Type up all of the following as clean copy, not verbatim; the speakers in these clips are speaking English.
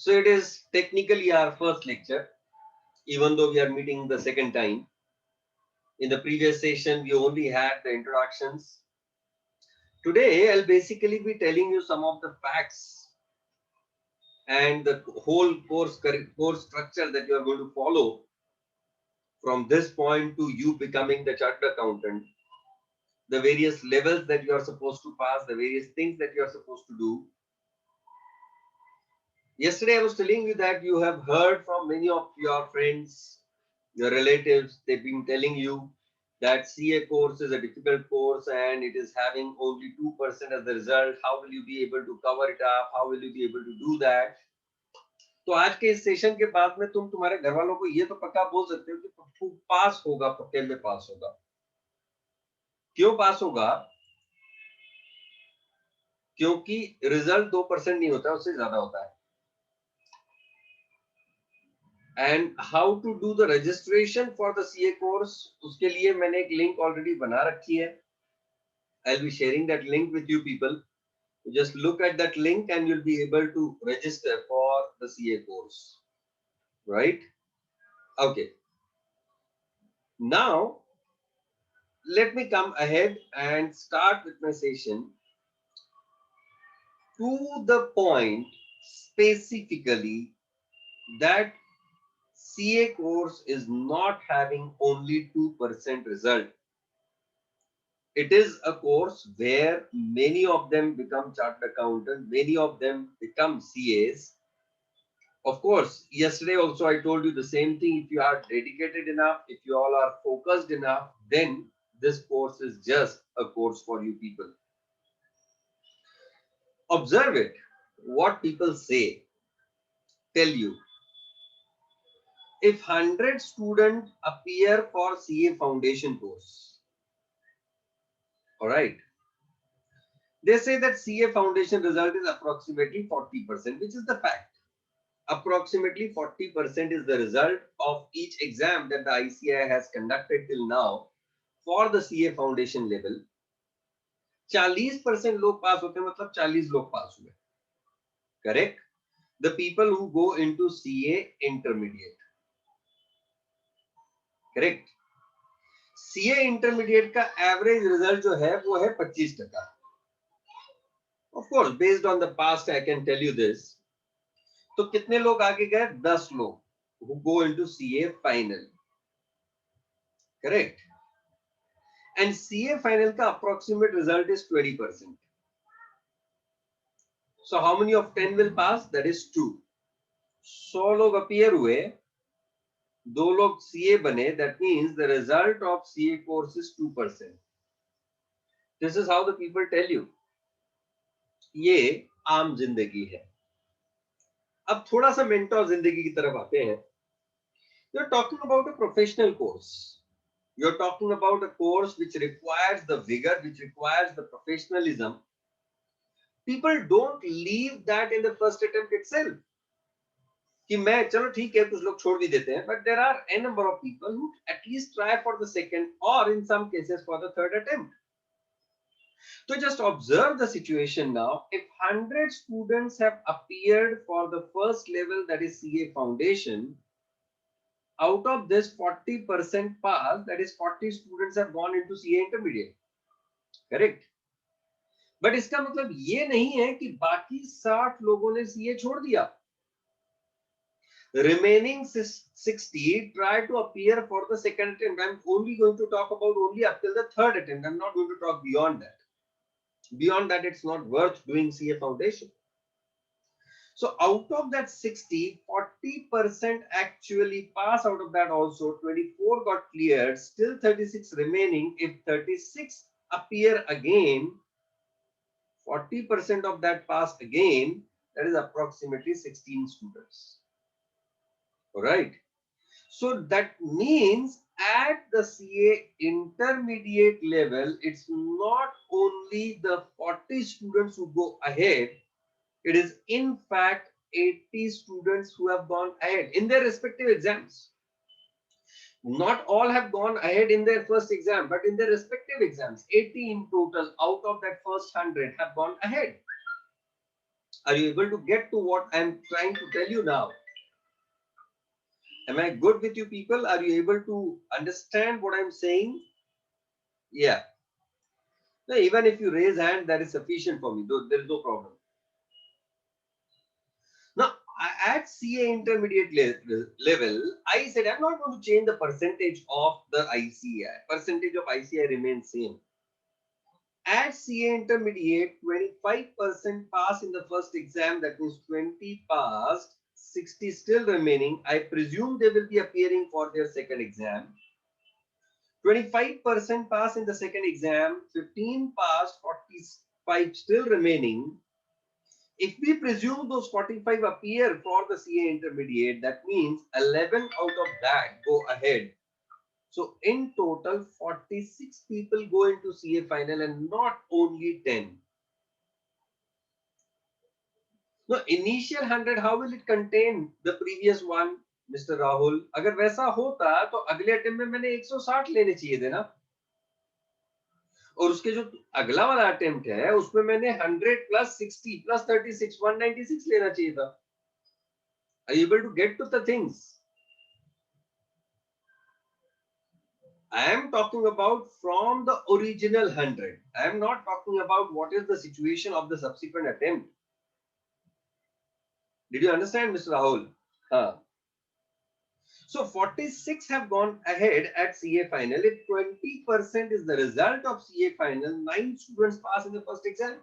So it is technically our first lecture, even though we are meeting the second time. In the previous session, we only had the introductions. Today, I'll basically be telling you some of the facts and the whole course structure that you are going to follow from this point to you becoming the chartered accountant, the various levels that you are supposed to pass, the various things that you are supposed to do. Yesterday, I was telling you that you have heard from many of your friends, your relatives, they've been telling you that CA course is a difficult course and it is having only 2% as the result. How will you be able to cover it up? How will you be able to do that? तो आज के इस session के बाद में तुम तुम्हारे घर वालों को ये तो पक्का बोल सकते हो कि पप्पू पास होगा, पक्के में पास होगा। क्यों पास होगा? क्योंकि रिजल्ट 2% नहीं होता, उससे ज्यादा होता है। And how to do the registration for the CA course, उसके लिए मैंने एक लिंक ऑलरेडी बना रखी है। I'll be sharing that link with you people. You just look at that link and you'll be able to register for the CA course, right? Okay. Now, let me come ahead and start with my session to the point specifically that CA course is not having only 2% result. It is a course where many of them become chartered accountants, many of them become CAs. Of course, yesterday also I told you the same thing. If you are dedicated enough, if you all are focused enough, then this course is just a course for you people. Observe it. What people say, tell you. If 100 students appear for CA foundation course, all right, they say that CA foundation result is approximately 40%, which is the fact. Approximately 40% is the result of each exam that the ICAI has conducted till now for the CA foundation level. 40% लोग पास होते हैं, मतलब 40 लोग पास हुए, correct? The people who go into CA intermediate, correct? CA intermediate का average result जो है वो है 25%. Of course, based on the past, I can tell you this. तो कितने लोग आगे गए? 10 लोग who go into CA final, correct? And CA final का approximate result is 20%. So how many of 10 will pass? That is 2. 100 लोग appear हुए, 2 लोग CA बने, that means the result of CA course is 2%. This is how the people tell you. ये आम जिंदगी है। अब थोड़ा सा मेंटोर जिंदगी की तरफ आते हैं। You're talking about a professional course. You're talking about a course which requires the vigor, which requires the professionalism. People don't leave that in the first attempt itself. कि मैं चलो ठीक है कुछ लोग छोड़ भी देते हैं, but there are a number of people who at least try for the second or in some cases for the third attempt. So just observe the situation now. If 100 students have appeared for the first level, that is CA foundation, out of this 40% pass, that is 40 students have gone into CA intermediate, correct? But इसका मतलब ये नहीं है कि बाकी 60 लोगों ने CA छोड़ दिया. Remaining 60 try to appear for the second attempt. I'm only going to talk about only up till the third attempt. I'm not going to talk beyond that. Beyond that, it's not worth doing CA foundation. So out of that 60, 40% actually pass. Out of that also 24 got cleared, still 36 remaining. If 36 appear again, 40% of that pass again, that is approximately 16 students. All right. So that means at the CA intermediate level, it's not only the 40 students who go ahead, it is in fact 80 students who have gone ahead in their respective exams. Not all have gone ahead in their first exam, but in their respective exams, 80 in total out of that first 100 have gone ahead. Are you able to get to what I'm trying to tell you now? Am I good with you people? Are you able to understand what I'm saying? Yeah. No, even if you raise hand, that is sufficient for me. There is no problem. Now, at CA intermediate level, I said I'm not going to change the percentage of the ICI. Percentage of ICI remains same. At CA intermediate, 25% pass in the first exam, that means 20 passed, 60 still remaining. I presume they will be appearing for their second exam. 25% pass in the second exam, 15 passed, 45 still remaining. If we presume those 45 appear for the CA intermediate, that means 11 out of that go ahead. So in total, 46 people go into CA final and not only 10. Now, initial 100, how will it contain the previous one, Mr. Rahul? अगर वैसा होता तो अगले attempt में मैंने 160 लेने चाहिए थे ना, और उसके जो अगला वाला अटेम्प्ट है उसमें मैंने 100 प्लस 60 प्लस 36 196 लेना चाहिए था. Are you able to get to the things? I am talking about from the original 100. I am not talking about what is the situation of the subsequent attempt. Did you understand, Mr. Rahul? So 46 have gone ahead at CA final. If 20% is the result of CA final, 9 students pass in the first exam.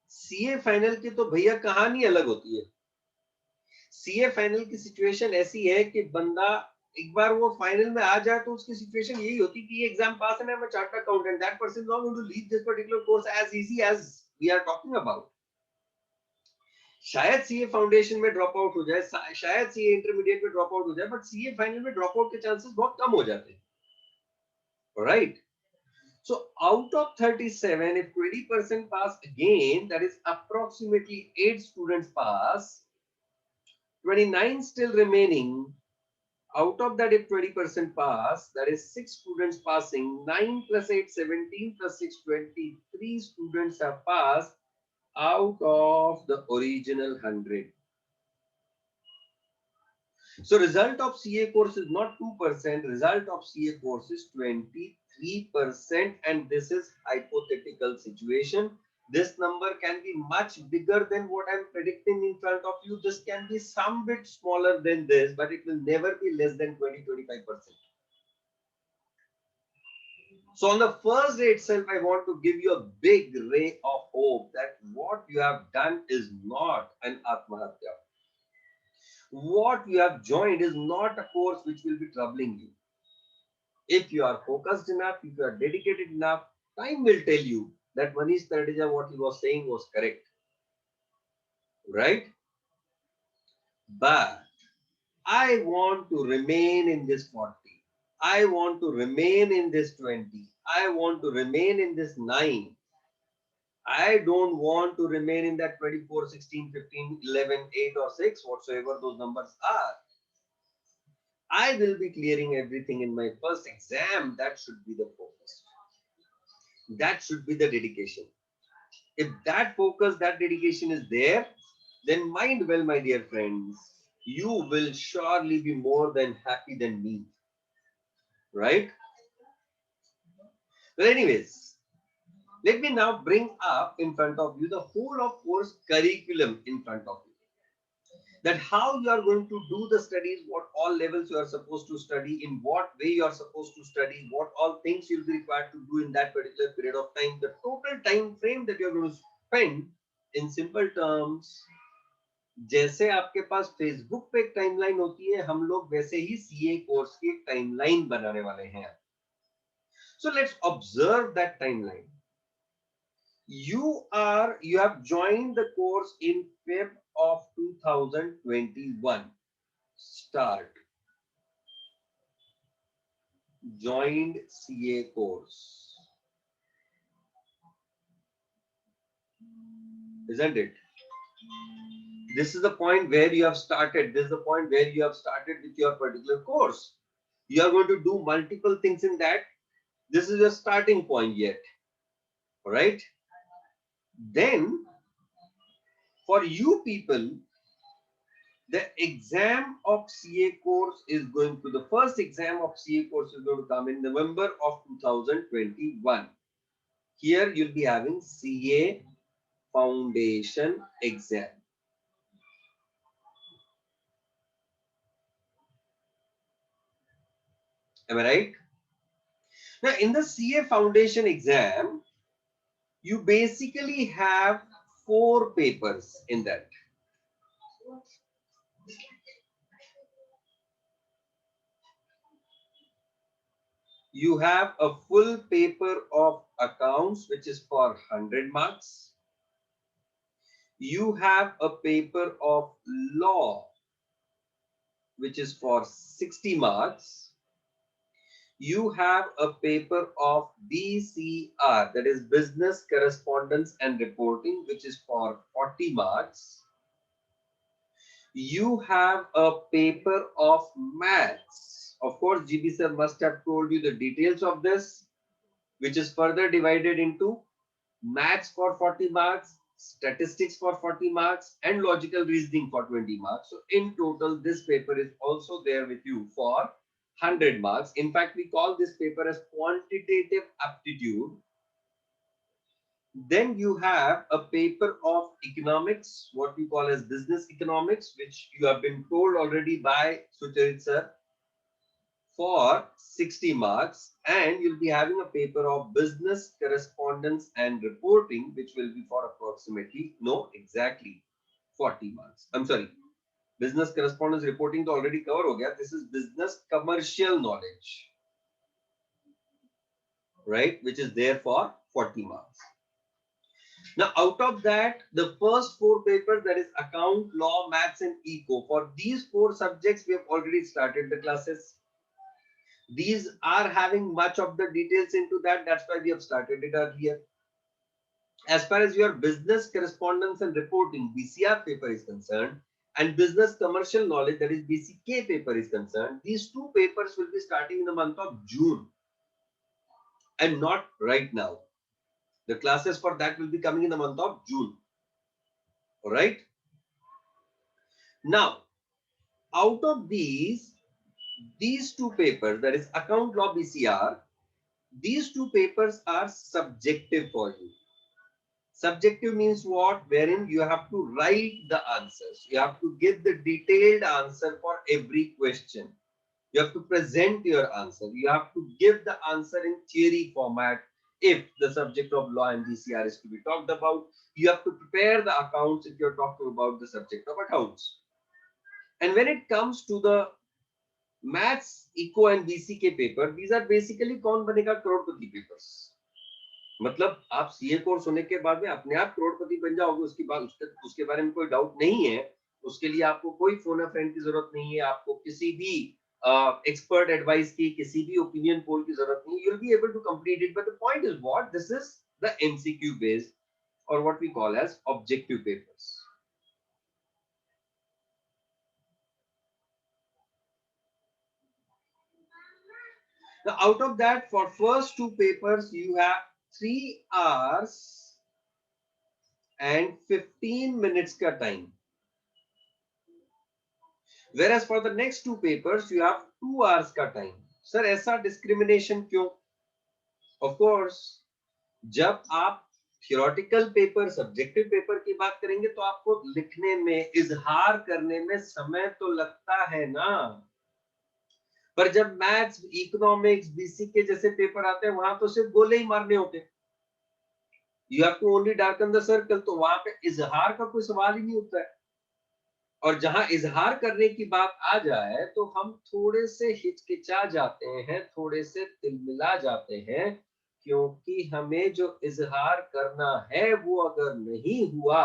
CA final की तो भैया कहानी अलग होती है. CA final की situation ऐसी है कि बंदा एक बार वो फाइनल में आ जाए तो उसकी सिचुएशन यही होती है कि ये एग्जाम पास है, मैं chartered accountant, that person is not going to leave this particular course as easy as we are talking about. शायद सीए फाउंडेशन में ड्रॉप आउट हो जाए, शायद सीए इंटरमीडिएट में ड्रॉप आउट हो जाए, बट सीए फाइनल में ड्रॉप आउट के चांसेस बहुत कम हो जाते हैं. Right? So out of 37, if 20% pass again, that is approximately 8 students pass, 29 still remaining. Out of that, if 20% pass, that is 6 students passing. 9 plus 8, 17 plus 6, 23 students have passed out of the original 100. So result of CA course is not 2%, result of CA course is 23%, and this is hypothetical situation. This number can be much bigger than what I'm predicting in front of you. This can be some bit smaller than this, but it will never be less than 20-25%. So on the first day itself, I want to give you a big ray of hope that what you have done is not an Atmahatya. What you have joined is not a course which will be troubling you. If you are focused enough, if you are dedicated enough, time will tell you that Manish Tardeja, what he was saying was correct. Right? But I want to remain in this 40. I want to remain in this 20. I want to remain in this 9. I don't want to remain in that 24, 16, 15, 11, 8 or 6, whatsoever those numbers are. I will be clearing everything in my first exam. That should be the focus. That should be the dedication. If that focus, that dedication is there, then mind well, my dear friends, you will surely be more than happy than me. Right? Well, anyways, let me now bring up in front of you the whole of course curriculum in front of you. That how you are going to do the studies, what all levels you are supposed to study, in what way you are supposed to study, what all things you'll be required to do in that particular period of time, the total time frame that you are going to spend. In simple terms, जैसे आपके पास Facebook पे एक timeline होती है, हम लोग वैसे ही CA course की एक टाइमलाइन बनाने वाले हैं. So let's observe that timeline. You have joined the course in Feb of 2021. Start. Joined CA course. Isn't it? This is the point where you have started. This is the point where you have started with your particular course. You are going to do multiple things in that. This is your starting point yet. All right. Then For you people, the exam of CA course is going to, the first exam of CA course is going to come in November of 2021. Here you'll be having CA foundation exam. Am I right? Now, in the CA foundation exam, you basically have 4 papers in that. You have a full paper of accounts, which is for 100 marks. You have a paper of law, which is for 60 marks. You have a paper of BCR, that is business correspondence and reporting, which is for 40 marks. You have a paper of maths. Of course, GB sir must have told you the details of this, which is further divided into maths for 40 marks, statistics for 40 marks, and logical reasoning for 20 marks. So in total, this paper is also there with you for 100 marks. In fact, we call this paper as quantitative aptitude. Then you have a paper of economics, what we call as business economics, which you have been told already by Sucharit sir, for 60 marks, and you'll be having a paper of business correspondence and reporting, which will be for approximately, no, exactly 40 marks. I'm sorry, business correspondence reporting to already cover ho gaya. This is business commercial knowledge, right, which is there for 40 marks. Now, out of that, the first 4 papers, that is account, law, maths, and eco, for these 4 subjects, we have already started the classes. These are having much of the details into that. That's why we have started it earlier. As far as your business correspondence and reporting, BCR paper is concerned, and business commercial knowledge, that is BCK paper is concerned, these 2 papers will be starting in the month of June and not right now. The classes for that will be coming in the month of June. All right. Now, out of these 2 papers, that is account, law, BCR, these 2 papers are subjective for you. Subjective means what? Wherein you have to write the answers. You have to give the detailed answer for every question. You have to present your answer. You have to give the answer in theory format. If the subject of law and BCR is to be talked about, you have to prepare the accounts if you're talking about the subject of accounts. And when it comes to the maths, eco and BCK paper, these are basically कौन बनेगा करोड़पति papers. मतलब आप CA course होने के बाद में अपने आप करोड़पति बन जाओगे, उसके बाद उसके बारे में कोई डाउट नहीं है. उसके लिए आपको कोई फोन अ फ्रेंड की जरूरत नहीं है, आपको किसी भी एक्सपर्ट एडवाइस की, किसी भी ओपिनियन पोल की जरूरत नहीं है. You will be able to complete it. But the point is what, this is the MCQ based और what we call as objective papers. Now, out of that, for first 2 papers, you have 3 hours and 15 minutes ka time. Whereas for the next 2 papers, you have 2 hours ka time. Sir, ऐसा discrimination क्यों? Of course, जब आप theoretical paper, subjective paper की बात करेंगे तो आपको लिखने में, इजहार करने में समय तो लगता है ना. पर जब मैथ्स, इकोनॉमिक्स, बीसी के जैसे पेपर आते हैं, वहां तो सिर्फ गोले ही मारने होते हैं. You have to only darken the circle. तो वहां पे इजहार का कोई सवाल ही नहीं उठता है. और जहां इजहार करने की बात आ जाए तो हम थोड़े से हिचकिचा जाते हैं, थोड़े से तिलमिला जाते हैं, क्योंकि हमें जो इजहार करना है वो अगर नहीं हुआ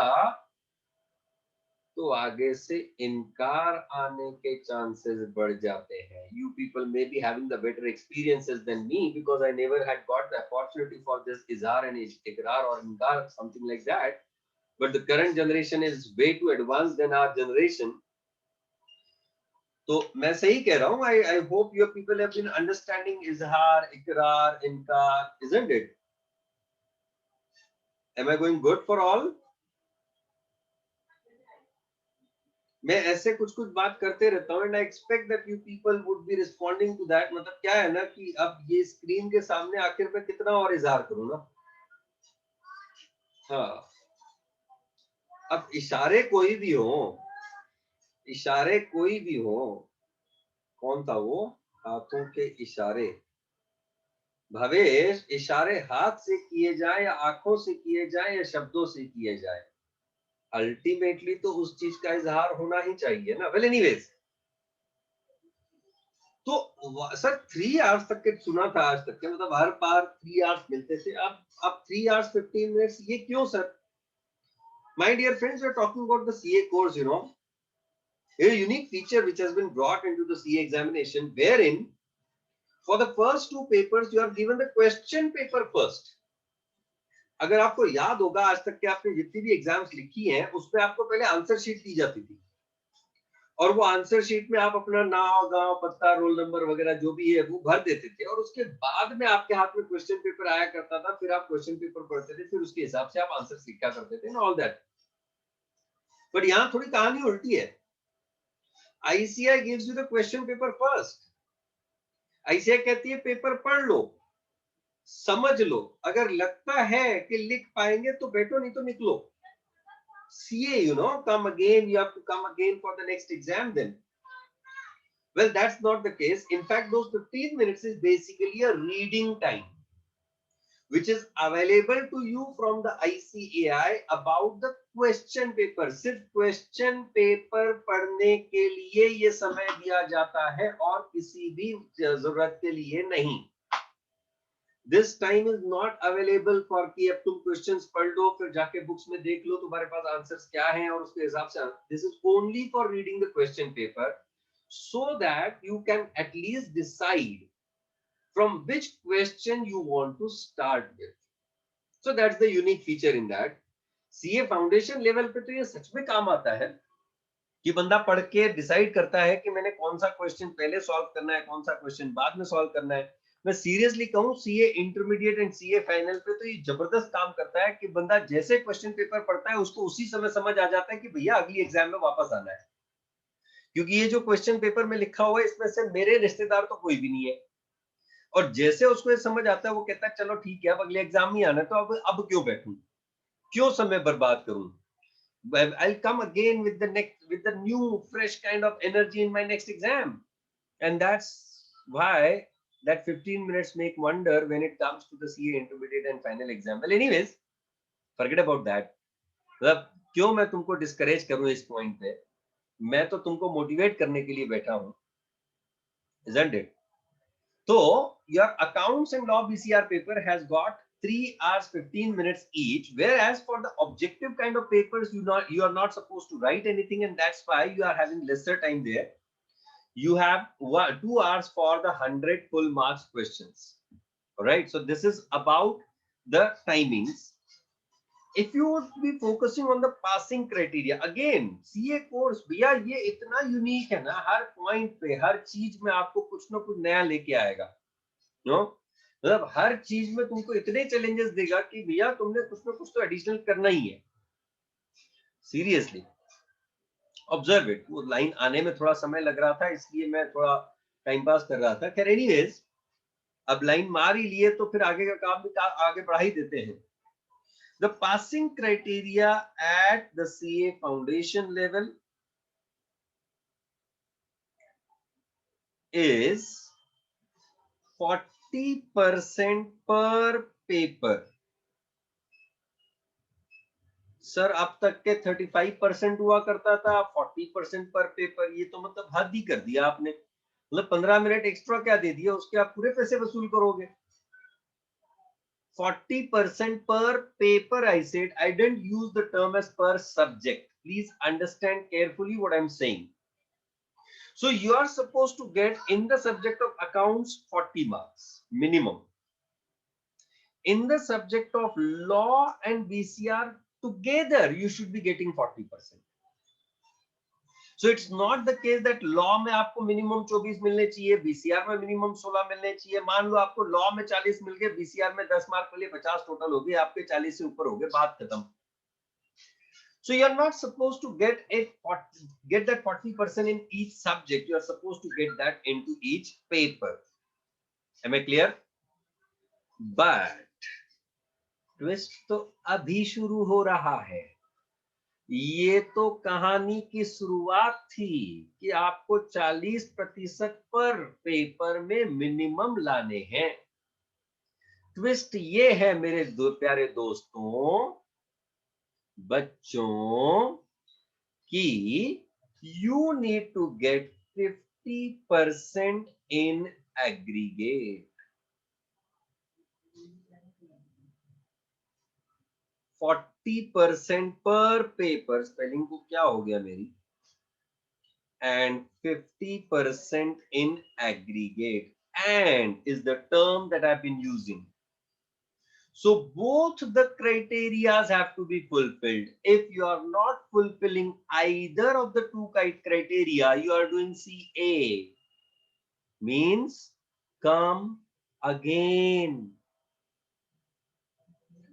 तो आगे से इनकार आने के चांसेस बढ़ जाते हैं. You people may be having the better experiences than me because I never had got the opportunity for this izhar and ikrar or inkar, something like that. But the current generation is way too advanced than our generation. तो मैं सही कह रहा हूँ. I hope your people have been understanding izhar, ikrar, inkar, isn't it? Am I going good for all? मैं ऐसे कुछ कुछ बात करते रहता हूँ, and I expect that you people would be responding to that. मतलब क्या है ना कि अब ये स्क्रीन के सामने आखिर मैं कितना और इजहार करूँ ना। हाँ, अब इशारे कोई भी हो, इशारे कोई भी हो, कौन था वो, हाथों के इशारे, भवेश, इशारे हाथ से किए जाए या आंखों से किए जाए या शब्दों से किए जाए, अल्टीमेटली तो उस चीज का इजहार होना ही चाहिए ना। वेल एनीवेज, तो सर 3 आवर्स तक के सुना था आज तक के, मतलब हर बार 3 आवर्स मिलते थे, अब 3 आवर्स 15 मिनट्स, ये क्यों sir? My dear friends, we are talking about the CA course, you know, a unique feature which has been brought into the CA examination, wherein for the first 2 papers you are given the question paper first. अगर आपको याद होगा, आज तक के आपने जितनी भी एग्जाम्स लिखी हैं उसमें आपको पहले आंसर शीट दी जाती थी, और वो आंसर शीट में आप अपना नाम, गांव, पता, रोल नंबर वगैरह जो भी है वो भर देते थे, और उसके बाद में आपके हाथ में क्वेश्चन पेपर आया करता था, फिर आप क्वेश्चन पेपर पढ़ते थे, फिर उसके हिसाब से आप आंसर लिखा करते थे, ऑल दैट। बट यहाँ थोड़ी कहानी उल्टी है। ICI gives you the question paper first. ICI कहती है पेपर पढ़ लो, समझ लो, अगर लगता है कि लिख पाएंगे तो बैठो, नहीं तो निकलो। CA, you know, come again, you have to come again for the next exam then. Well, that's not the case. In fact, those 15 minutes is basically a reading time, which is available to you from the ICAI about the question paper. सिर्फ question paper पढ़ने के लिए ये समय दिया जाता है, और किसी भी जरूरत के लिए नहीं। This time is not available for कि अब तुम क्वेश्चंस पढ़ लो, फिर जाके बुक्स में देख लो तुम्हारे पास आंसर्स क्या हैं और उसके हिसाब से। This is only for reading the question paper, so that you can at least decide from which question you want to start with. So that's the unique feature in that. CA foundation level पे तो ये सच में काम आता है कि बंदा पढ़ के डिसाइड करता है कि मैंने कौन सा क्वेश्चन पहले सॉल्व करना है, कौन सा क्वेश्चन बाद में सॉल्व करना है। मैं सीरियसली कहूं, CA intermediate and CA final पे तो ये जबरदस्त काम करता है कि बंदा जैसे क्वेश्चन पेपर पढ़ता है उसको उसी समय समझ आ जाता है कि भैया अगली एग्जाम में वापस आना है, क्योंकि ये जो क्वेश्चन पेपर में लिखा हुआ है इसमें से मेरे रिश्तेदार तो कोई भी नहीं है। और जैसे उसको ये समझ आता है वो कहता है चलो ठीक है, अब अगले एग्जाम में आना है, तो अब क्यों बैठूं, क्यों समय बर्बाद करूं, I'll come again with the new fresh kind of energy in my next exam. And that's why that 15 minutes make wonder when it comes to the CA intermediate and final exam. Well, anyways, forget about that. मतलब क्यों मैं तुमको discourage करूं इस point पे, मैं तो तुमको मोटिवेट करने के लिए बैठा हूं, isn't it? So your accounts and law BCR paper has got 3 hours 15 minutes each, whereas for the objective kind of papers you are not supposed to write anything, and that's why you are having lesser time there. You have 2 hours for the 100 full marks questions. All right, so this is about the timings. If you would be focusing on the passing criteria, again CA course भैया ये इतना unique है ना, हर point पे हर चीज में आपको कुछ ना कुछ नया लेके आएगा, नो, मतलब हर चीज में तुमको इतने चैलेंजेस देगा कि भैया तुमने कुछ ना कुछ तो एडिशनल करना ही है। Seriously observe it. वो लाइन आने में थोड़ा समय लग रहा था, इसलिए मैं थोड़ा टाइम पास कर रहा था। खैर एनीवेज, अब लाइन मार ही लिए तो फिर आगे का काम भी आगे बढ़ा ही देते हैं। The passing criteria at the CA foundation level is 40% पर पेपर। सर अब तक के 35% हुआ करता था, 40% पर पेपर, ये तो मतलब हद ही कर दिया आपने। मतलब 15 मिनट एक्स्ट्रा क्या दे दिया, उसके आप पूरे पैसे वसूल करोगे। 40% per paper, I said. I didn't use the term as per subject. Please understand carefully what I'm saying. So you are supposed to get in the subject of accounts 40 marks minimum. In the subject of law and BCR together, you should be getting 40%. So it's not the case that law में आपको minimum 24 मिलने चाहिए, BCR में minimum 16 मिलने चाहिए। मान लो आपको law में 40 मिल गए, BCR में 10 मार्क मिले, 50 टोटल हो गए, आपके 40 से ऊपर हो गए, बात खत्म। So you're not supposed to get that 40% in each subject. You are supposed to get that into each paper. Am I clear? But twist तो अभी शुरू हो रहा है. ये तो कहानी की शुरुआत थी कि आपको 40% पर पेपर में मिनिमम लाने हैं. ट्विस्ट ये है मेरे दो प्यारे दोस्तों, बच्चों, कि you need to get 50% in aggregate. 40% पर पेपर, स्पेलिंग को क्या हो गया मेरी, and 50% in aggregate. And is the term that I've been using. So both the criterias have to be fulfilled. If you are not fulfilling either of the two criteria, you are doing CA. Means come again.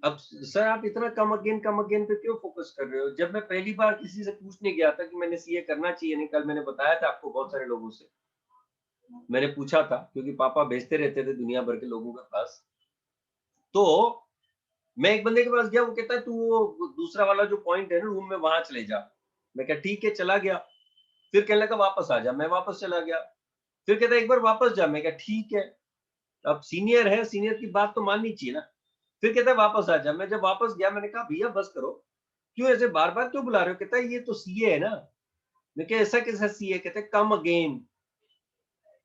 अब sir आप इतना come again पे क्यों focus कर रहे हो? जब मैं पहली बार किसी से पूछने गया था कि मैंने सीए करना चाहिए नहीं, कल मैंने बताया था आपको, बहुत सारे लोगों से मैंने पूछा था, क्योंकि पापा भेजते रहते थे दुनिया भर के लोगों के पास. तो मैं एक बंदे के पास गया, वो कहता है तू वो दूसरा वाला जो पॉइंट है ना रूम में, वहां चले जा. मैं कहा ठीक है, चला गया. फिर कहने लगा वापस आ जा. मैं वापस चला गया. फिर कहता एक बार वापस जा. मैं कहा ठीक है, अब सीनियर है, सीनियर की बात तो माननी चाहिए ना. फिर कहता है वापस आ जा. मैं जब वापस गया, मैंने कहा भैया बस करो, क्यों ऐसे बार बार क्यों बुला रहे हो? कहता है ये तो सीए है ना. मैं कहा ऐसा कैसा सीए? कहते come again,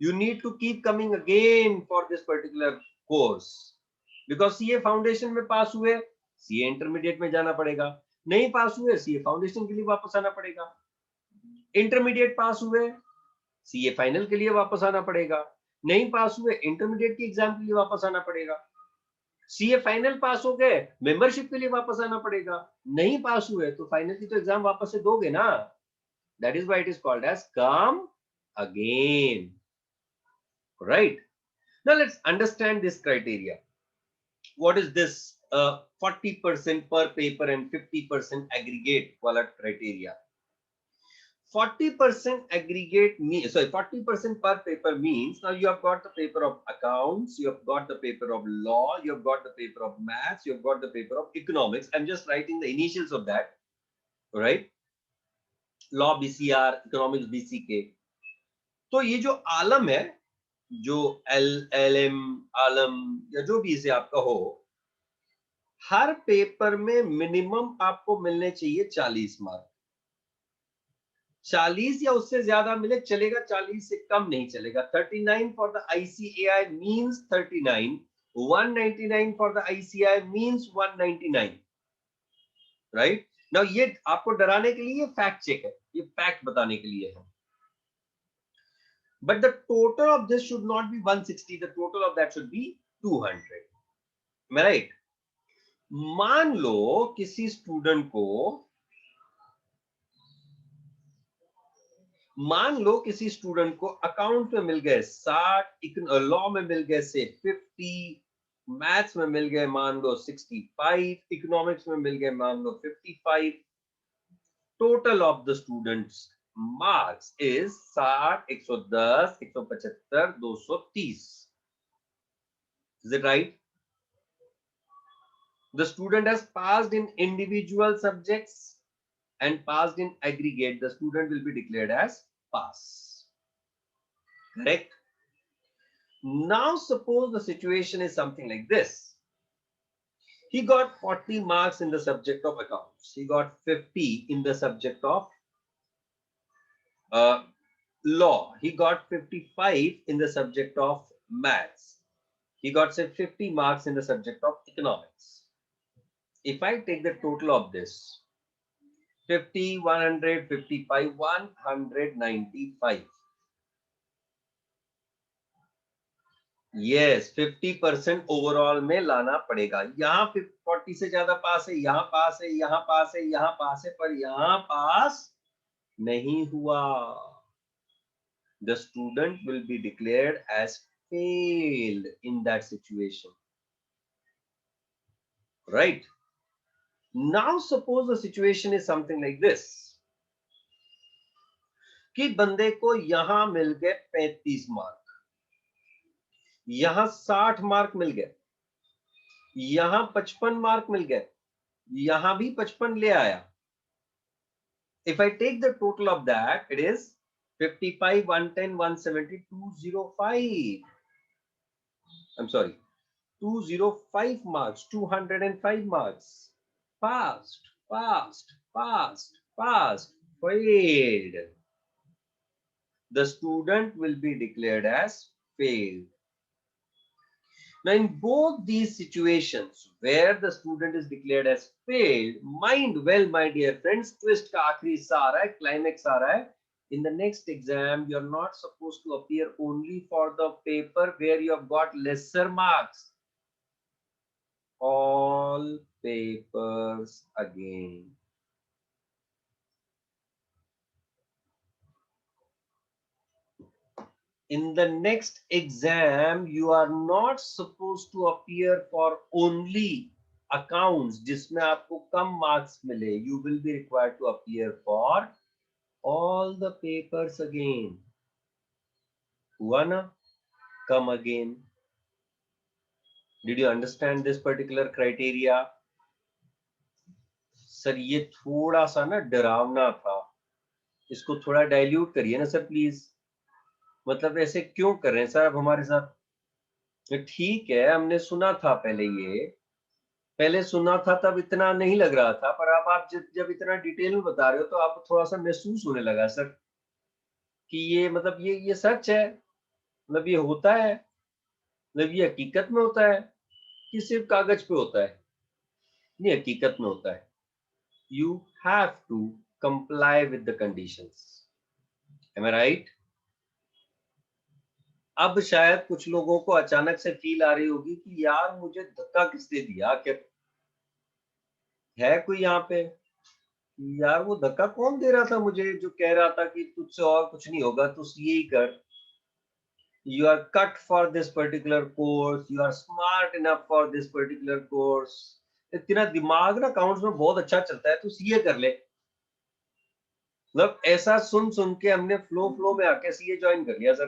you need to keep coming again for this particular course, because CA foundation में पास हुए, सीए इंटरमीडिएट में जाना पड़ेगा. नहीं पास हुए, सीए फाउंडेशन के लिए वापस आना पड़ेगा. इंटरमीडिएट पास हुए, सीए फाइनल के लिए वापस आना पड़ेगा. नहीं पास हुए, इंटरमीडिएट की एग्जाम के लिए वापस आना पड़ेगा. सीए फाइनल पास हो गए, मेंबरशिप के लिए वापस आना पड़ेगा. नहीं पास हुए तो फाइनल की तो एग्जाम वापस से दोगे ना. That is why it is called as come again. Right? Now let's understand this criteria. What is this 40% per paper and 50% aggregate wala criteria? 40% aggregate means, sorry, 40% per paper means now you have got the paper of accounts, you have got the paper of law, you have got the paper of maths, you have got the paper of economics. I'm just writing the initials of that, right? Law BCR, economics BCK. तो ये जो आलम है, जो LLM आलम या जो भी इसे आपका हो, हर पेपर में मिनिमम आपको मिलने चाहिए 40 मार्क. 40 या उससे ज्यादा मिले चलेगा, 40 से कम नहीं चलेगा. 39 for the ICAI means 39, 199 for the ICAI means 199. Right? Now ये आपको डराने के लिए फैक्ट चेक है, ये फैक्ट बताने के लिए है. But the total of this should not be 160. The total of that should be 200. Am I right? मान लो किसी स्टूडेंट को, अकाउंट में मिल गए 60, लॉ में मिल गए से 50, मैथ्स में मिल गए मान लो 65, इकोनॉमिक्स में मिल गए मान लो 55. Total of the students marks is 60, 110, 175, 230. Is it right? The student has passed in individual subjects and passed in aggregate. The student will be declared as pass. Correct? Now suppose the situation is something like this. He got 40 marks in the subject of accounts. He got 50 in the subject of law. He got 55 in the subject of maths. He got say 50 marks in the subject of economics. If I take the total of this, 50, 100, 55, 195. Yes, 50% overall में लाना पड़ेगा. यहाँ 40 से ज्यादा पास है, यहाँ पास है, यहाँ पास है, यहाँ पास है, पर यहाँ पास नहीं हुआ. The student will be declared as failed in that situation. Right? Now suppose the situation is something like this कि बंदे को यहां मिल गए 35 मार्क, यहां 60 मार्क मिल गए, यहां 55 मार्क मिल गए, यहां भी 55 ले आया. If I take the total of that, it is 55, 110, 170, 205. I'm sorry, 205 marks, 205 marks. Passed, passed, passed, passed, failed. The student will be declared as failed. Now, in both these situations where the student is declared as failed, mind well, my dear friends, twist का आखिरी हिस्सा आ रहा है, climax आ रहा है. In the next exam, you are not supposed to appear only for the paper where you have got lesser marks. All papers again. In the next exam, you are not supposed to appear for only accounts जिसमें आपको कम marks मिले. You will be required to appear for all the papers again. हुआ ना? Come again. Did you understand this particular criteria? Sir ये थोड़ा सा ना डरावना था, इसको थोड़ा डाइल्यूट करिए ना सर प्लीज. मतलब ऐसे क्यों कर रहे हैं सर आप हमारे साथ? ठीक है, हमने सुना था पहले, ये पहले सुना था तब इतना नहीं लग रहा था, पर अब आप जब इतना डिटेल में बता रहे हो तो आप थोड़ा सा महसूस होने लगा सर कि ये मतलब ये सच है, मतलब ये होता है, मतलब ये हकीकत में होता है कि सिर्फ कागज पे होता है? नहीं, हकीकत में होता है. You have to comply with the conditions. Am I right? अब शायद कुछ लोगों को अचानक से फील आ रही होगी कि यार मुझे धक्का किसने दिया, क्या है कोई यहाँ पे? यार वो धक्का कौन दे रहा था मुझे, जो कह रहा था कि तुझसे और कुछ नहीं होगा, तू सीए ही कर, you are cut for this particular course, you are smart enough for this particular course, तेरा दिमाग ना अकाउंट्स में बहुत अच्छा चलता है, तू सीए कर ले. मतलब ऐसा सुन सुन के हमने फ्लो में आके सीए ज्वाइन कर लिया सर.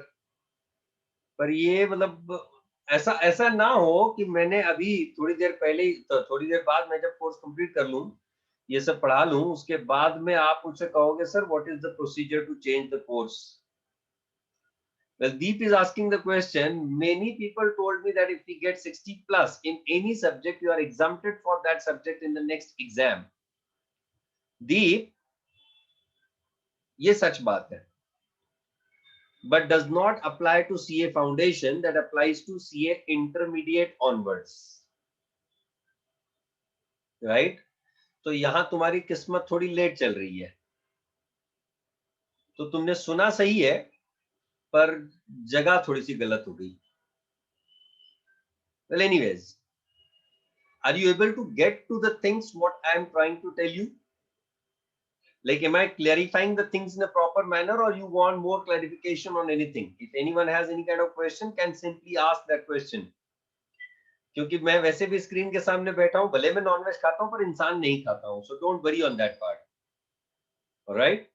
पर ये मतलब ऐसा ऐसा ना हो कि मैंने अभी थोड़ी देर पहले ही, तो थोड़ी देर बाद मैं जब कोर्स कंप्लीट कर लूं, ये सब पढ़ा लूं, उसके बाद में आप मुझसे कहोगे sir what is the procedure to change the course. Well, Deep is asking the question. Many people told me that if we get 60 plus in any subject, you are exempted for that subject in the next exam. Deep, ये सच बात है, but does not apply to CA Foundation. That applies to CA Intermediate onwards. Right? तो यहां तुम्हारी किस्मत थोड़ी late चल रही है. तो तुमने सुना सही है, पर जगह थोड़ी सी गलत हो गई. Well, anyways, are you able to get to the things what I am trying to tell you? Like, am I clarifying the things in a proper manner, or you want more clarification on anything? If anyone has any kind of question, can simply ask that question. क्योंकि मैं वैसे भी screen के सामने बैठा हूं, भले मैं नॉनवेज खाता हूं पर इंसान नहीं खाता हूं, so don't worry on that part. All right?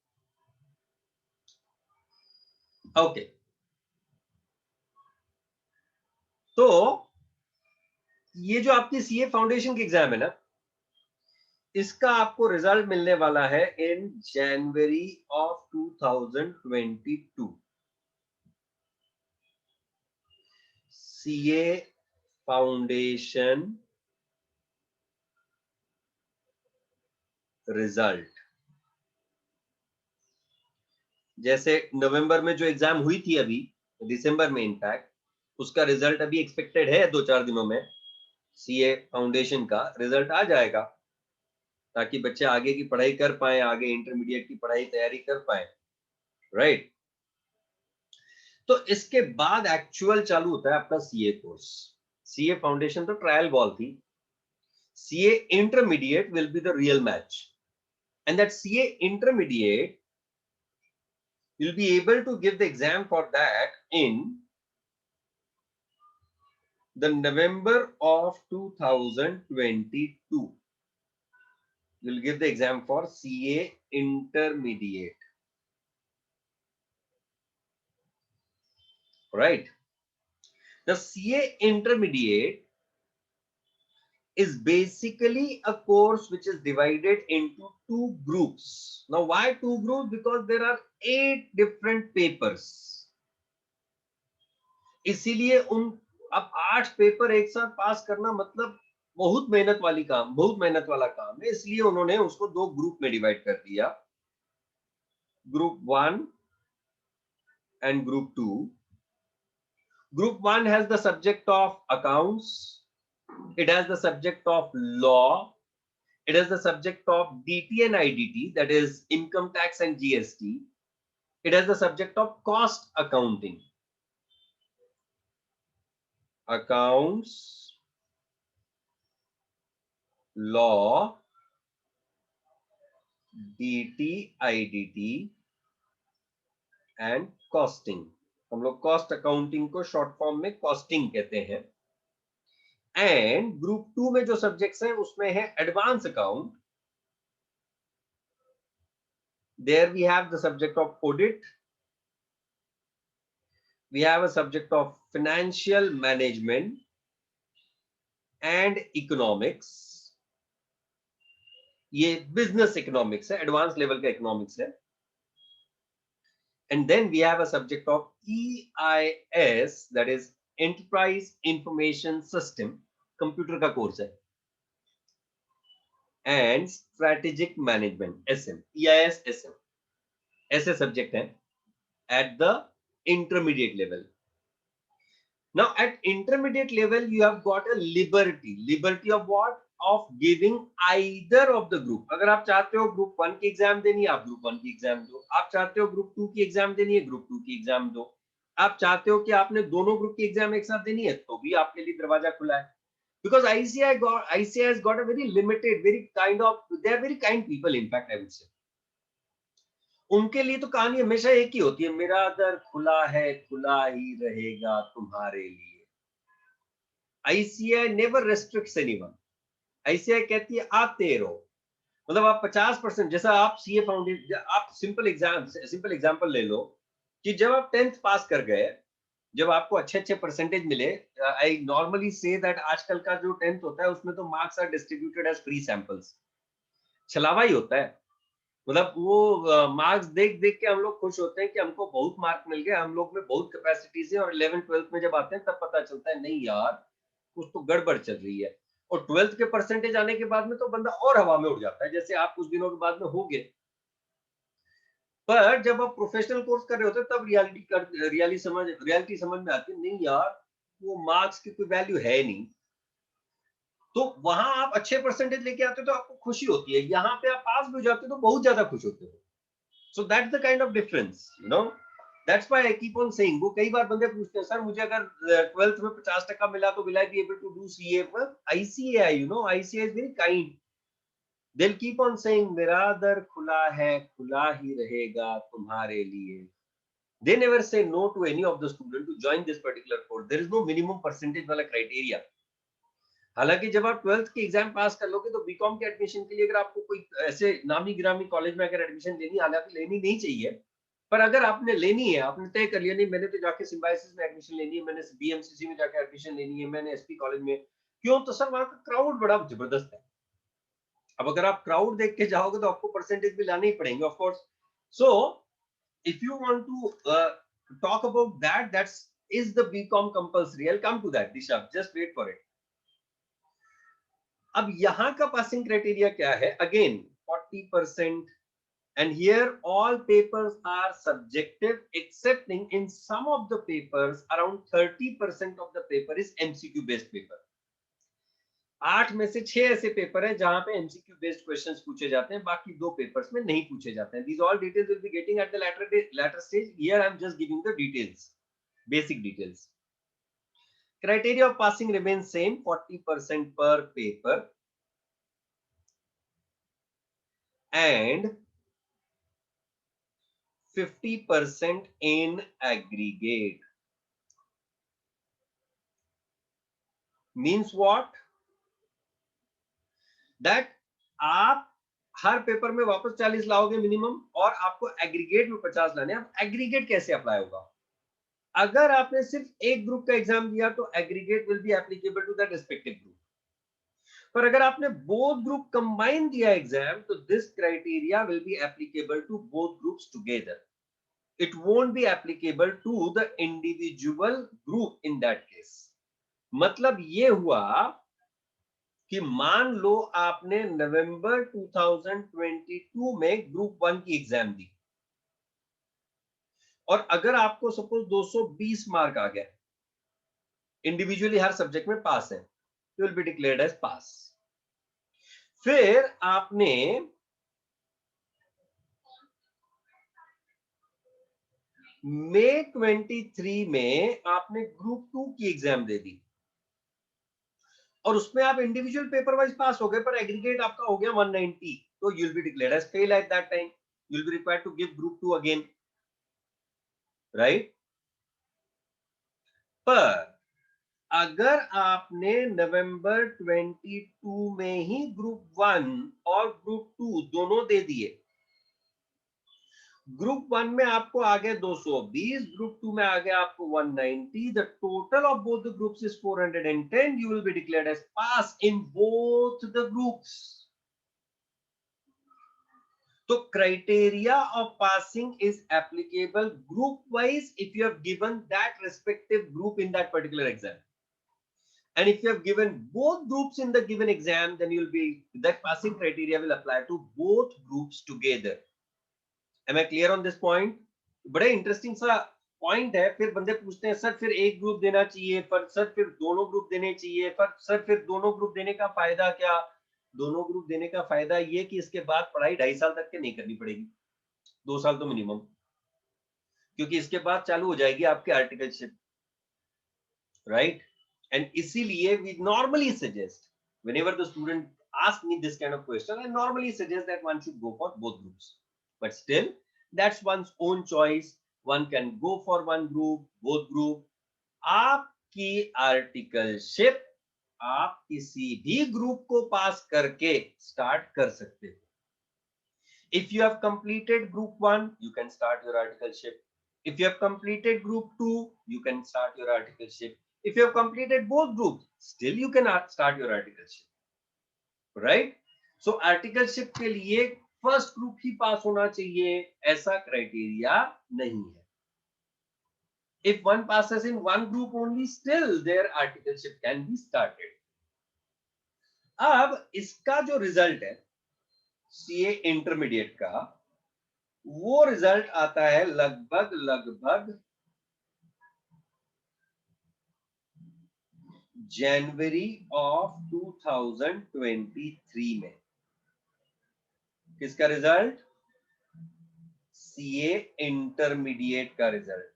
Okay. तो ये जो आपकी सीए फाउंडेशन की एग्जाम है ना, इसका आपको रिजल्ट मिलने वाला है in January of 2022. CA foundation result. जैसे नवंबर में जो एग्जाम हुई थी अभी, दिसंबर में इनफैक्ट, उसका रिजल्ट अभी एक्सपेक्टेड है 2-4 दिनों में. सीए फाउंडेशन का रिजल्ट आ जाएगा ताकि बच्चे आगे की पढ़ाई कर पाए, आगे इंटरमीडिएट की पढ़ाई तैयारी कर पाए. राइट? तो इसके बाद एक्चुअल चालू होता है आपका सीए कोर्स. सीए फाउंडेशन तो ट्रायल बॉल थी. CA intermediate will be the real match, and that CA intermediate you'll be able to give the exam for that in the November of 2022. You'll give the exam for CA intermediate, right? The CA intermediate is basically a course which is divided into two groups. Now, why two groups? Because there are 8 different papers. इसीलिए उन अब 8 paper एक साथ पास करना मतलब बहुत मेहनत वाली काम, बहुत मेहनत वाला काम है, इसलिए उन्होंने उसको 2 ग्रुप में डिवाइड कर दिया, group 1 and group 2. Group 1 has the subject of accounts, it has the subject of law, it has the subject of DT and IDT, that is income tax and GST, it has the subject of cost accounting, accounts, law, DT, IDT and costing. हम लोग cost accounting को short form में costing कहते हैं. And group 2 में जो subjects हैं उसमें है advance account. There we have the subject of audit, we have a subject of financial management and economics. ये business economics है, advanced level का economics है. And then we have a subject of EIS, that is enterprise information system, computer का course है. And strategic management, SM, EIS, SM, ऐसे subject हैं at the intermediate level. Now at intermediate level you have got a liberty of what? Of giving either of the group. अगर आप चाहते हो group 1 की exam देनी है, आप ग्रुप 1 की एग्जाम दो. आप चाहते हो ग्रुप 2 की एग्जाम देनी है, ग्रुप 2 की एग्जाम दो. आप चाहते हो कि आपने दोनों ग्रुप की एग्जाम एक साथ देनी है, तो भी आपके लिए दरवाजा खुला है. Because ICI has got a very limited, very kind of, they are very kind people, in fact I would say. उनके लिए तो कहानी हमेशा एक ही होती है, मेरा दर खुला है, खुला ही रहेगा तुम्हारे लिए. ICI never restricts anyone. ICI कहती है आते रहो. मतलब आप 50%, जैसा आप सीए फाउंडेशन, आप सिंपल एग्जांपल ले लो कि जब आप 10th पास कर गए, जब आपको अच्छे अच्छे परसेंटेज मिले, आई नॉर्मली से दैट आजकल का जो 10th होता है उसमें तो marks are distributed as free samples. छलावा ही होता है. मतलब वो मार्क्स देख देख के हम लोग खुश होते हैं कि हमको बहुत मार्क मिल गए, हम लोग में बहुत कैपेसिटीज है, और 11th-12th में जब आते हैं तब पता चलता है नहीं यार कुछ तो गड़बड़ चल रही है. और 12th के परसेंटेज आने के बाद में तो बंदा और हवा में उड़ जाता है, जैसे आप कुछ दिनों के बाद में हो गए. पर जब आप प्रोफेशनल कोर्स कर रहे होते हैं तब रियलिटी समझ में आती है, नहीं यार वो मार्क्स की कोई वैल्यू है नहीं. तो वहां आप अच्छे परसेंटेज लेके आते हो तो आपको खुशी होती है, यहाँ पे आप पास भी हो जाते हो तो बहुत ज्यादा खुश होते हो. So that's the kind of difference, you know. That's why I keep on saying, वो कई बार बंदे पूछते हैं सर मुझे अगर 12th में 50% मिला तो will I be able to do CA? Well, ICAI, you know, ICAI is very kind. They'll keep on saying मेरा दर खुला है, खुला ही रहेगा तुम्हारे लिए. They never say no to any of the student to join this particular course. There is no minimum percentage वाला criteria. हालांकि जब आप 12th की एग्जाम पास कर लोगे तो बीकॉम के एडमिशन के लिए अगर आपको कोई ऐसे नामी गिरामी कॉलेज में अगर एडमिशन लेनी, हालांकि लेनी नहीं चाहिए, पर अगर आपने लेनी है, आपने तय कर लिया नहीं मैंने तो जाके सिम्बायोसिस में एडमिशन लेनी है, मैंने बीएमसीसी में जाके एडमिशन लेनी है, मैंने एसपी कॉलेज में, क्यों? तो सर वहां का क्राउड बड़ा जबरदस्त है. अब अगर आप क्राउड देख के जाओगे तो आपको परसेंटेज भी लाने ही पड़ेंगे of course. So if you want to talk about that, that's is the BCom compulsory. I will come to that दिशा, जस्ट वेट फॉर इट. अब यहां का पासिंग क्राइटेरिया क्या है? Again 40%. And here all papers are subjective excepting in some of the papers around 30% of the paper is MCQ based paper. 8 में से 6 ऐसे paper हैं जहां पे MCQ based questions पूछे जाते हैं, बाकी 2 पेपर्स में नहीं पूछे जाते हैं. These all details will be getting at the later stage. Here I am just giving the details, basic details. Criteria of passing remains same, 40% per paper. And 50% in aggregate. Means what? That आप हर paper में वापस 40 लाओगे minimum, और आपको aggregate में 50 लाने। अब aggregate कैसे अप्लाई होगा? अगर आपने सिर्फ एक ग्रुप का एग्जाम दिया तो aggregate will be applicable to that respective group, पर अगर आपने बोथ ग्रुप कंबाइन दिया एग्जाम तो this criteria will be applicable to both groups together, it won't be applicable to the individual group in that case. मतलब ये हुआ कि मान लो आपने नवंबर 2022 में ग्रुप 1 की एग्जाम दी, और अगर आपको सपोज 220 मार्क आ गया, इंडिविजुअली हर सब्जेक्ट में पास है, you will be declared as pass. फिर आपने मई 23 में आपने ग्रुप 2 की एग्जाम दे दी, और उसमें आप इंडिविजुअल पेपर वाइज पास हो गए, पर एग्रीगेट आपका हो गया 190, तो you will be declared as fail at that time, you will be required to give group 2 again, right? पर अगर आपने नवंबर 22 में ही ग्रुप 1 और ग्रुप 2 दोनों दे दिए, ग्रुप 1 में आपको आ गए 220, ग्रुप 2 में आ गया आपको 190, the total of both the groups is 410, you will be declared as pass in both the groups. तो criteria of passing is applicable group wise if you have given that respective group in that particular exam. And if you have given both groups in the given exam, then you'll be, that passing criteria will apply to both groups together. Am I clear on this point? बड़े interesting सा point है। फिर बंदे पूछते हैं sir फिर एक group देना चाहिए, पर सर फिर दोनों ग्रुप देने चाहिए, पर सर फिर दोनों ग्रुप देने का फायदा क्या? दोनों ग्रुप देने का फायदा ये कि इसके बाद पढ़ाई 2.5 साल तक के नहीं करनी पड़ेगी, 2 साल तो मिनिमम, क्योंकि इसके बाद चालू हो जाएगी आपकी आर्टिकलशिप, राइट? एंड इसीलिए we normally suggest, whenever the student ask me this kind of question, I normally suggest that one should go for both groups, but still that's one's own choice, one can go for one group, both group। आपकी articleship आप किसी भी group को पास करके start कर सकते हो। If you have completed group 1, you can start your articleship. If you have completed group 2, you can start your articleship. If you have completed both groups, still you can start your articleship. Right? So articleship के लिए first group ही पास होना चाहिए, ऐसा criteria नहीं है। If one passes in one group only, still their articleship can be started. अब इसका जो रिजल्ट है सीए इंटरमीडिएट का, वो रिजल्ट आता है लगभग जनवरी ऑफ 2023 में। किसका रिजल्ट? सीए इंटरमीडिएट का रिजल्ट,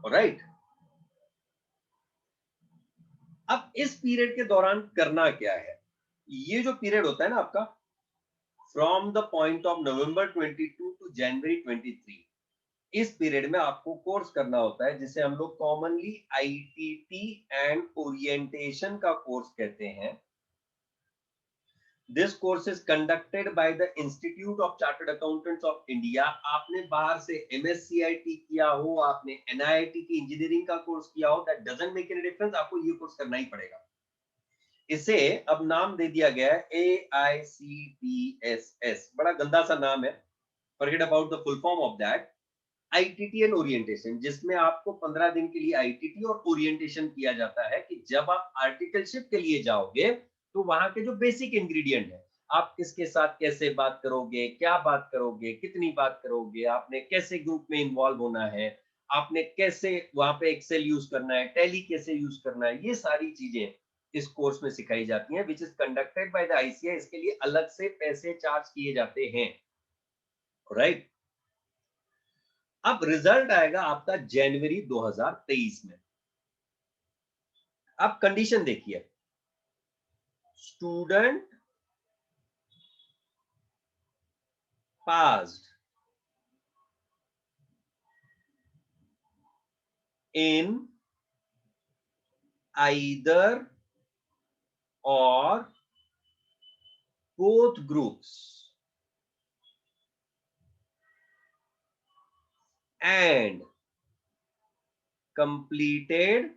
राइट? अब इस पीरियड के दौरान करना क्या है? ये जो पीरियड होता है ना आपका, from the point of November 22 to January 23, इस पीरियड में आपको कोर्स करना होता है जिसे हम लोग कॉमनली आईटीटी एंड ओरिएंटेशन का कोर्स कहते हैं। This course is conducted by the institute of chartered accountants of India. आपने बाहर से एमएससीआईटी किया हो, आपने एनआईटी की इंजीनियरिंग का कोर्स किया हो, that doesn't make any difference, आपको ये कोर्स करना ही पड़ेगा। इसे अब नाम दे दिया गया है AICPSS, बड़ा गंदा सा नाम है, forget about the full form of that. ITT and orientation, जिसमें आपको 15 दिन के लिए आईटीटी और ओरिएंटेशन किया जाता है कि जब आप आर्टिकलशिप के लिए जाओगे तो वहां के जो बेसिक इंग्रेडिएंट है, आप किसके साथ कैसे बात करोगे, क्या बात करोगे, कितनी बात करोगे, आपने कैसे ग्रुप में इन्वॉल्व होना है, आपने कैसे वहां पे एक्सेल यूज करना है, टैली कैसे यूज करना है, ये सारी चीजें इस कोर्स में सिखाई जाती हैं, which is conducted by the ICI. इसके लिए अलग से पैसे चार्ज किए जाते हैं, राइट? अब रिजल्ट आएगा आपका जनवरी 2023 में। अब कंडीशन देखिए, स्टूडेंट पास्ड इन आइदर और both groups and completed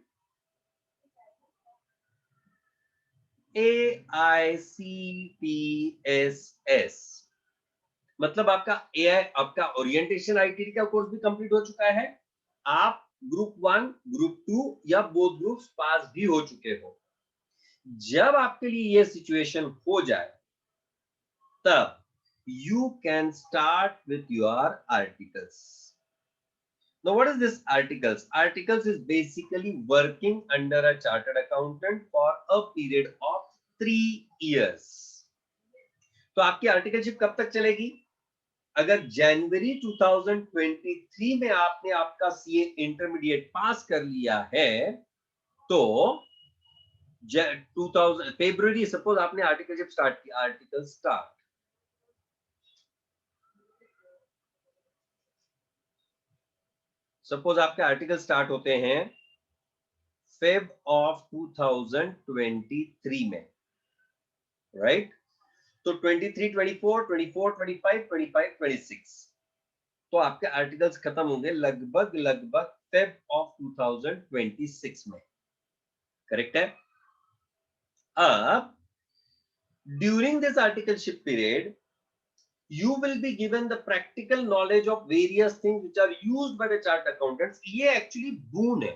AICPSS, मतलब आपका AI, आपका ओरिएंटेशन आईटी का कोर्स भी कंप्लीट हो चुका है, आप ग्रुप 1, ग्रुप 2 या बोथ ग्रुप्स पास भी हो चुके हो। जब आपके लिए ये सिचुएशन हो जाए तब you can start with your articles. Now, what is this articles? Articles is basically working under a chartered accountant for a period of 3 years. तो आपकी आर्टिकलशिप कब तक चलेगी? अगर जनवरी 2023 में आपने आपका सीए इंटरमीडिएट पास कर लिया है तो 2000 फरवरी, सपोज आपने आर्टिकलशिप स्टार्ट की, आर्टिकल स्टार्ट, सपोज आपके आर्टिकल स्टार्ट होते हैं फेब ऑफ 2023 में, राइट? तो 23, 24, 24, 25, 25, 26 तो आपके आर्टिकल्स खत्म होंगे लगभग फेब ऑफ 2026 में, करेक्ट है? अब during this articleship period you will be given the practical knowledge of various things which are used by the chart accountants. ये एक्चुअली बून है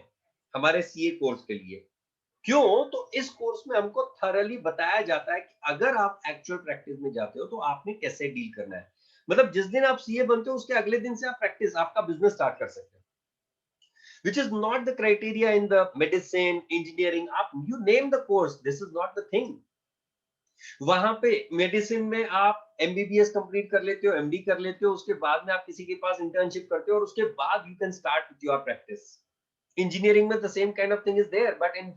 हमारे सीए कोर्स के लिए। क्यों? तो इस कोर्स में हमको थरली बताया जाता है कि अगर आप एक्चुअल प्रैक्टिस में जाते हो तो आपने कैसे डील करना है। मतलब जिस दिन आप सीए बनते हो उसके अगले दिन से आप प्रैक्टिस, आपका बिजनेस स्टार्ट कर सकते हो, which is not the criteria in the medicine, engineering. आप you name the course, this is not the thing. वहां पे मेडिसिन में आप एमबीबीएस कंप्लीट कर लेते हो, एमडी कर लेते हो, उसके बाद में आप किसी के पास इंटर्नशिप करते हो और उसके बाद you can start with your practice. Engineering में the same kind of thing is there, but in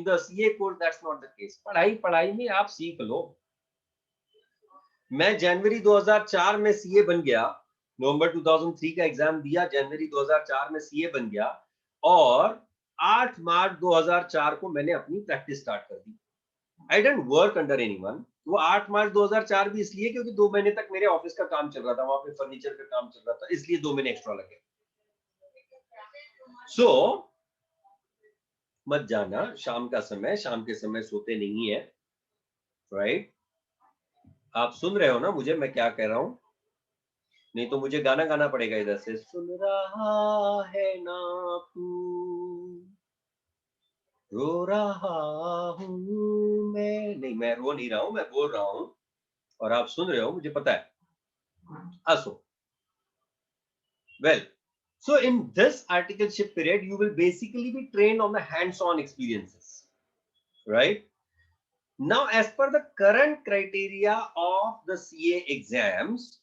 the CA course that's not the case. पढ़ाई में आप सीख लो। मैं जनवरी 2004 में सीए बन गया, नवंबर 2003 का एग्जाम दिया, जनवरी 2004 में सीए बन गया और 8 मार्च 2004 को मैंने अपनी प्रैक्टिस स्टार्ट कर दी। I didn't work under anyone. वो 8 मार्च 2004 भी इसलिए क्योंकि 2 महीने तक मेरे ऑफिस का काम चल रहा था, वहां पे फर्नीचर का काम चल रहा था, इसलिए 2 महीने एक्स्ट्रा लगे। सो मत जाना, शाम के समय सोते नहीं है, राइट? आप सुन रहे हो ना मुझे मैं क्या कह रहा हूं? नहीं तो मुझे गाना गाना पड़ेगा इधर से, सुन रहा है ना तू, रो रहा हूं मैं। नहीं, मैं रो नहीं रहा हूं, मैं बोल रहा हूं और आप सुन रहे हो, मुझे पता है। हंसो। Well, so in this articleship period, you will basically be trained on the hands-on experiences, right? Now, as per the current criteria of the CA exams,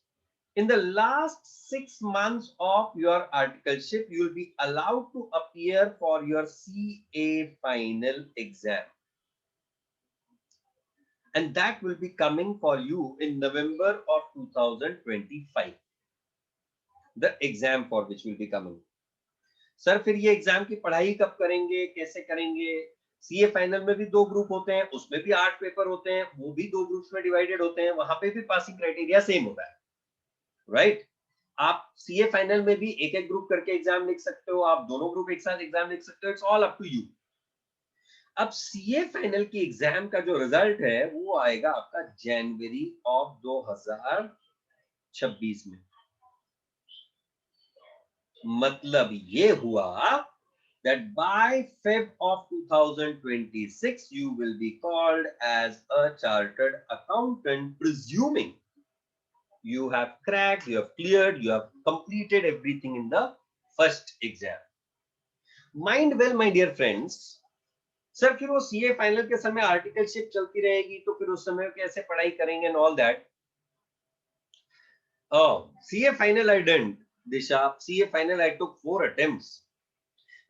in the last 6 months of your articleship, you will be allowed to appear for your CA final exam. And that will be coming for you in November of 2025. The exam for which will be coming. Sir फिर ये exam की पढ़ाई कब करेंगे, कैसे करेंगे? CA final में भी 2 ग्रुप होते हैं, उसमें भी 8 पेपर होते हैं, वो भी 2 ग्रुप्स में डिवाइडेड होते हैं, वहां पे भी पासिंग क्राइटेरिया सेम होता है, राइट? आप सीए फाइनल में भी एक एक ग्रुप करके एग्जाम लिख सकते हो, आप दोनों ग्रुप एक साथ एग्जाम लिख सकते हो, it's all up to you. अब सीए फाइनल की एग्जाम का जो रिजल्ट है वो आएगा आपका जनवरी ऑफ 2026 में। मतलब ये हुआ that by Feb of 2026 you will be called as a chartered accountant, presuming you have cracked, you have cleared, you have completed everything in the first exam. Mind well, my dear friends. Sir फिर वो CA final के समय articleship चलती रहेगी तो फिर उस समय कैसे पढ़ाई करेंगे and all that? CA final I didn't, Disha, CA final I took 4 attempts.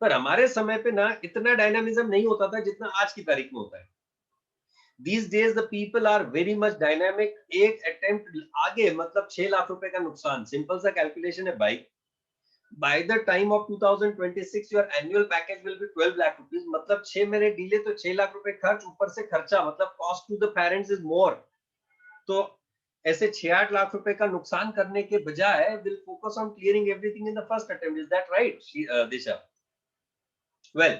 पर हमारे समय पे ना इतना डायनामिज्म नहीं होता था जितना आज की तारीख में होता है। These days the people are very much dynamic. एक अटेम्प्ट आगे मतलब 6 लाख रुपए का नुकसान, सिंपल सा कैलकुलेशन है भाई। By the time of 2026 your annual package will be 12 lakh rupees, मतलब 6 महीने डिले तो 6 लाख रुपए खर्च, ऊपर से खर्चा, मतलब cost to the parents is more. तो ऐसे 6-8 लाख रुपए का नुकसान करने के बजाय will focus on clearing everything in the first attempt. Is that right, Disha? Well,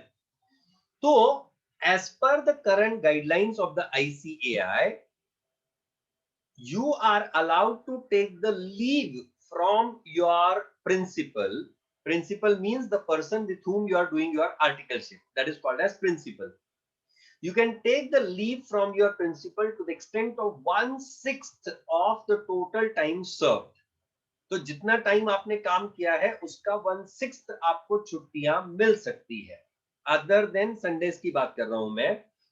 तो as per the current guidelines of the ICAI, you are allowed to take the leave from your principal. Principal means the person with whom you are doing your articleship. That is called as principal. You can take the leave from your principal to the extent of 1/6 of the total time served. तो जितना time आपने काम किया है उसका 1/6 आपको छुट्टियां मिल सकती है. अदर देन संडेज की बात कर रहा हूं मैं.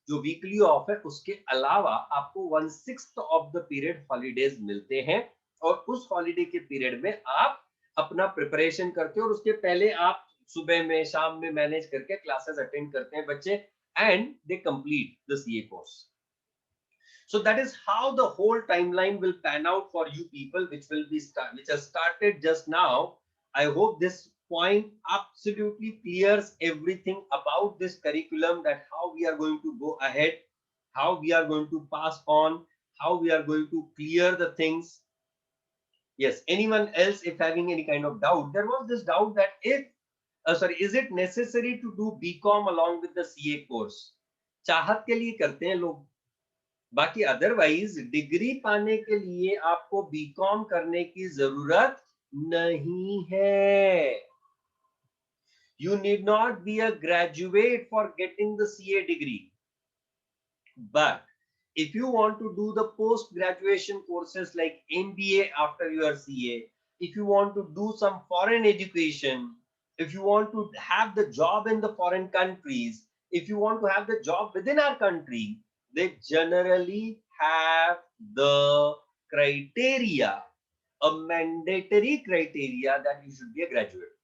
जो वीकली ऑफ है उसके अलावा आपको 1/6 ऑफ द पीरियड हॉलीडेज मिलते हैं. और उस हॉलीडे के पीरियड में आप अपना प्रिपरेशन करते हो और उसके पहले आप सुबह में शाम में मैनेज करके क्लासेस अटेंड करते हैं बच्चे, and they complete the CA course. So that is how the whole timeline will pan out for you people, which has started just now. I hope this point absolutely clears everything about this curriculum, that how we are going to go ahead, how we are going to pass on, how we are going to clear the things. Yes, anyone else if having any kind of doubt? There was this doubt that is it necessary to do BCom along with the CA course? चाहत के लिए करते हैं लोग, बाकी otherwise degree पाने के लिए आपको बीकॉम करने की जरूरत नहीं है. You need not be a graduate for getting the CA degree, but if you want to do the post graduation courses like MBA after your CA, if you want to do some foreign education, if you want to have the job in the foreign countries, if you want to have the job within our country, they generally have the criteria, a mandatory criteria, that you should be a graduate.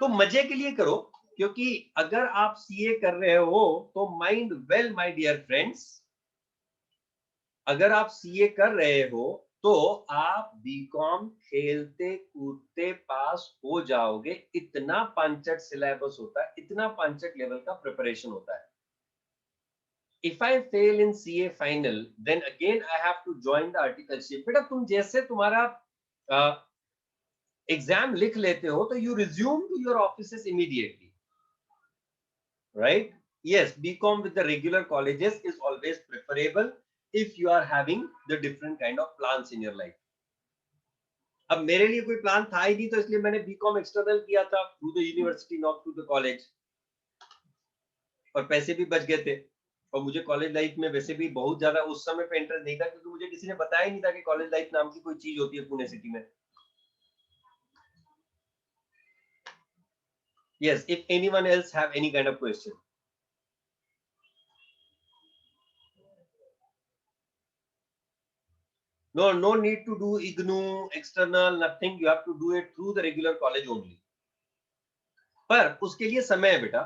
तो मजे के लिए करो, क्योंकि अगर आप CA कर रहे हो तो mind well my dear friends, अगर आप सीए कर रहे हो तो आप बीकॉम खेलते कूदते पास हो जाओगे. इतना पांचट सिलेबस होता है, इतना पांचट लेवल का प्रिपरेशन होता है. If I fail in CA final, then again I have to join the articleship. बेटा तुम जैसे तुम्हारा एग्जाम लिख लेते हो तो you resume to your offices immediately, right? Yes, BCom with the regular colleges is always preferable if you are having the different kind of plans in your life. अब मेरे लिए कोई प्लान था ही नहीं, तो इसलिए मैंने बीकॉम एक्सटर्नल किया था through the university, not through the college, और पैसे भी बच गए थे. और मुझे कॉलेज लाइफ में वैसे भी बहुत ज्यादा उस समय पे इंटरेस्ट नहीं था, क्योंकि मुझे किसी ने बताया ही नहीं था कि कॉलेज लाइफ नाम की कोई चीज होती है पुणे सिटी में. Yes, if anyone else have any kind of question. No need to do IGNOU external, nothing. You have to do it through the regular college only. पर उसके लिए समय है बेटा.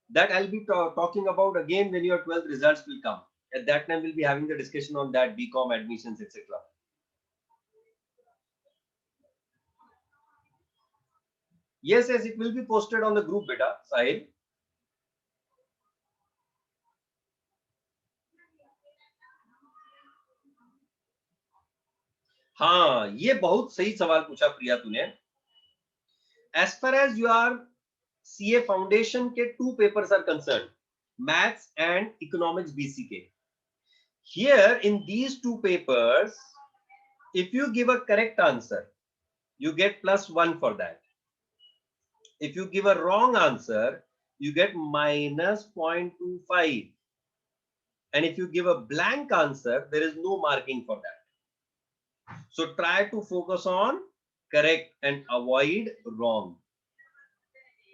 That I'll be talking about again when your 12th results will come. At that time we'll be having the discussion on that, BCom admissions, etc. Yes, it will be posted on the group, beta, Sahil. हाँ, ये बहुत सही सवाल पूछा प्रिया तूने. As far as your CA foundation के 2 papers are concerned, maths and economics BCK. Here in these 2 papers, if you give a correct answer, you get +1 for that. If you give a wrong answer, you get -0.25. And if you give a blank answer, there is no marking for that. So try to focus on correct and avoid wrong.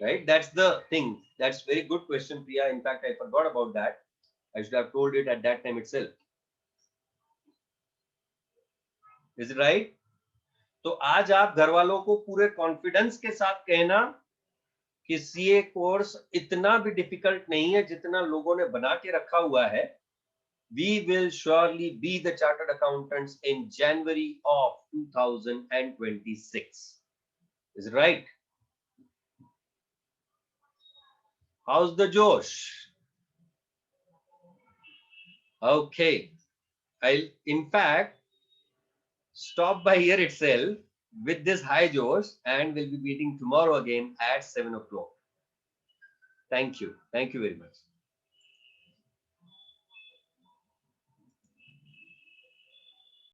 Right? That's the thing. That's very good question, Priya. In fact, I forgot about that. I should have told it at that time itself. Is it right? तो आज आप घर वालों को पूरे confidence के साथ कहना कि सीए कोर्स इतना भी डिफिकल्ट नहीं है जितना लोगों ने बना के रखा हुआ है. We will surely be the chartered accountants in January of 2026. Is it right? How's the Josh? Okay. I'll in fact stop by here itself with this high Josh, and we'll be meeting tomorrow again at 7 o'clock. Thank you. Thank you very much.